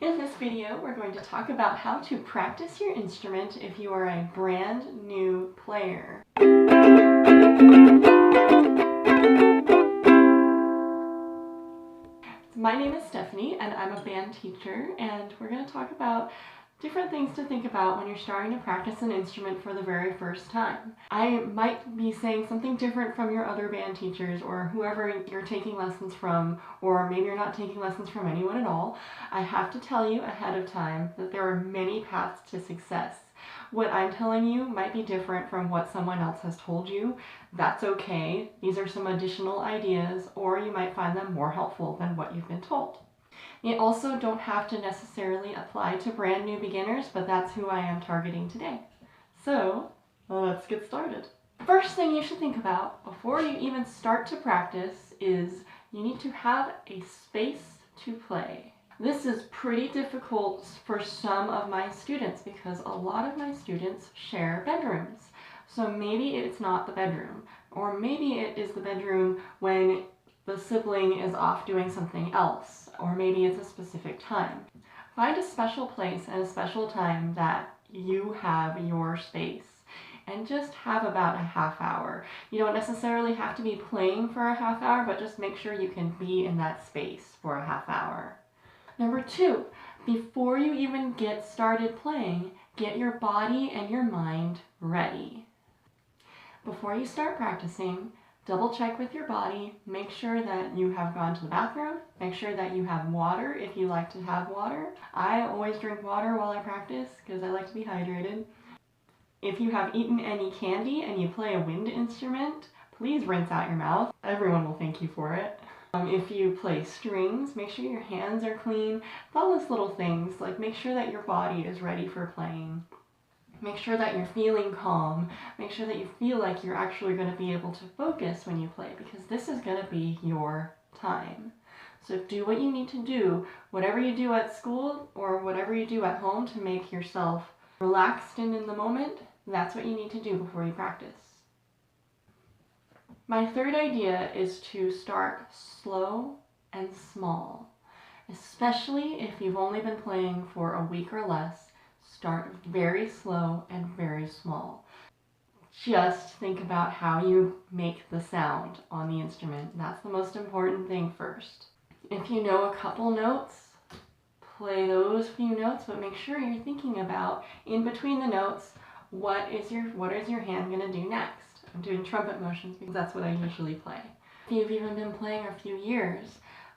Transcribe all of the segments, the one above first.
In this video, we're going to talk about how to practice your instrument if you are a brand new player. My name is Stephanie and I'm a band teacher, and we're going to talk about different things to think about when you're starting to practice an instrument for the very first time. I might be saying something different from your other band teachers or whoever you're taking lessons from, or maybe you're not taking lessons from anyone at all. I have to tell you ahead of time that there are many paths to success. What I'm telling you might be different from what someone else has told you. That's okay. These are some additional ideas, or you might find them more helpful than what you've been told. They also don't have to necessarily apply to brand new beginners, but that's who I am targeting today. So, let's get started. First thing you should think about before you even start to practice is you need to have a space to play. This is pretty difficult for some of my students because a lot of my students share bedrooms. So maybe it's not the bedroom, or maybe it is the bedroom when the sibling is off doing something else, or maybe it's a specific time. Find a special place and a special time that you have your space, and just have about a half hour. You don't necessarily have to be playing for a half hour, but just make sure you can be in that space for a half hour. Number 2, before you even get started playing, get your body and your mind ready. Before you start practicing, double check with your body, make sure that you have gone to the bathroom, make sure that you have water if you like to have water. I always drink water while I practice because I like to be hydrated. If you have eaten any candy and you play a wind instrument, please rinse out your mouth. Everyone will thank you for it. If you play strings, make sure your hands are clean. All those little things, like make sure that your body is ready for playing. Make sure that you're feeling calm. Make sure that you feel like you're actually going to be able to focus when you play, because this is going to be your time. So do what you need to do, whatever you do at school or whatever you do at home to make yourself relaxed and in the moment, that's what you need to do before you practice. My third idea is to start slow and small, especially if you've only been playing for a week or less. Start very slow and very small. Just think about how you make the sound on the instrument. That's the most important thing first. If you know a couple notes, play those few notes, but make sure you're thinking about, in between the notes, what is your hand going to do next? I'm doing trumpet motions because that's what I usually play. If you've even been playing a few years,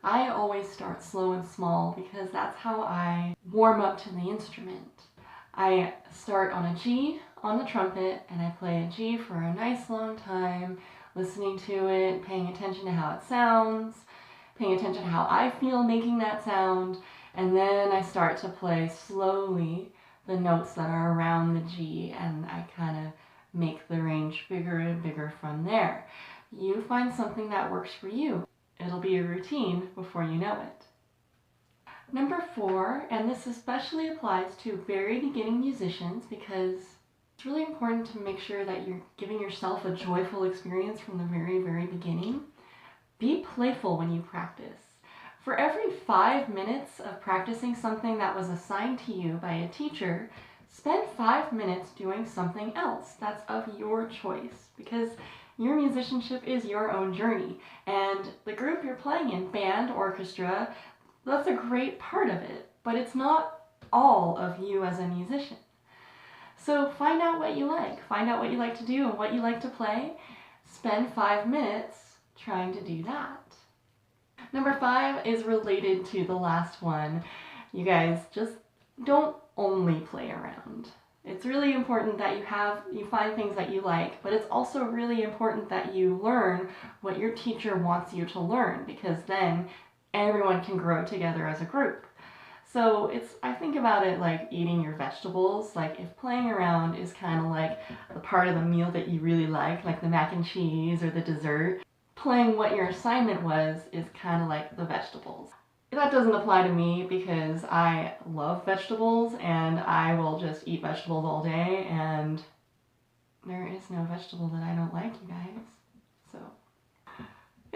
I always start slow and small because that's how I warm up to the instrument. I start on a G on the trumpet and I play a G for a nice long time, listening to it, paying attention to how it sounds, paying attention to how I feel making that sound, and then I start to play slowly the notes that are around the G, and I kind of make the range bigger and bigger from there. You find something that works for you. It'll be a routine before you know it. Number 4, and this especially applies to very beginning musicians because it's really important to make sure that you're giving yourself a joyful experience from the very, very beginning. Be playful when you practice. For every 5 minutes of practicing something that was assigned to you by a teacher, spend 5 minutes doing something else that's of your choice, because your musicianship is your own journey, and the group you're playing in, band, orchestra, that's a great part of it, but it's not all of you as a musician. So find out what you like to do and what you like to play. Spend 5 minutes trying to do that. Number 5 is related to the last one. You guys, just don't only play around. It's really important that you find things that you like, but it's also really important that you learn what your teacher wants you to learn, because then everyone can grow together as a group. So I think about it like eating your vegetables. Like if playing around is kind of like the part of the meal that you really like the mac and cheese or the dessert, playing what your assignment was is kind of like the vegetables. That doesn't apply to me because I love vegetables and I will just eat vegetables all day, and there is no vegetable that I don't like, you guys. So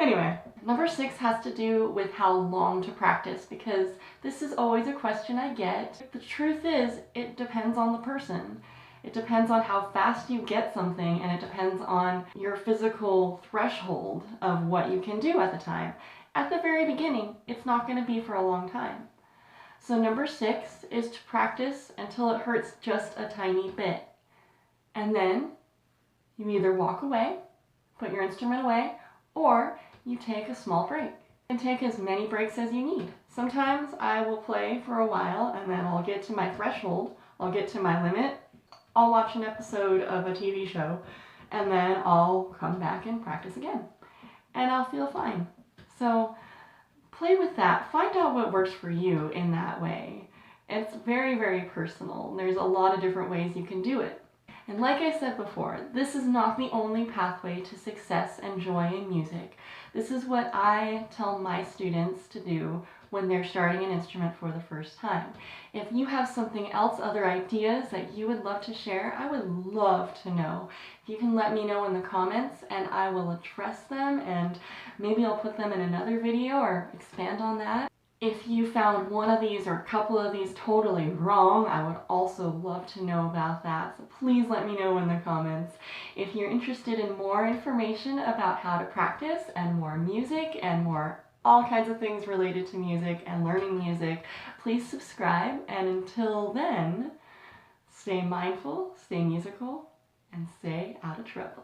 Anyway, number 6 has to do with how long to practice, because this is always a question I get. The truth is, it depends on the person. It depends on how fast you get something, and it depends on your physical threshold of what you can do at the time. At the very beginning, it's not going to be for a long time. So number 6 is to practice until it hurts just a tiny bit. And then you either walk away, put your instrument away, or you take a small break. You can take as many breaks as you need. Sometimes I will play for a while and then I'll get to my threshold, I'll get to my limit, I'll watch an episode of a TV show, and then I'll come back and practice again. And I'll feel fine. So play with that. Find out what works for you in that way. It's very, very personal. There's a lot of different ways you can do it. And like I said before, this is not the only pathway to success and joy in music. This is what I tell my students to do when they're starting an instrument for the first time. If you have something else, other ideas that you would love to share, I would love to know. You can let me know in the comments and I will address them, and maybe I'll put them in another video or expand on that. If you found one of these or a couple of these totally wrong, I would also love to know about that. So please let me know in the comments. If you're interested in more information about how to practice and more music and more all kinds of things related to music and learning music, please subscribe. And until then, stay mindful, stay musical, and stay out of trouble.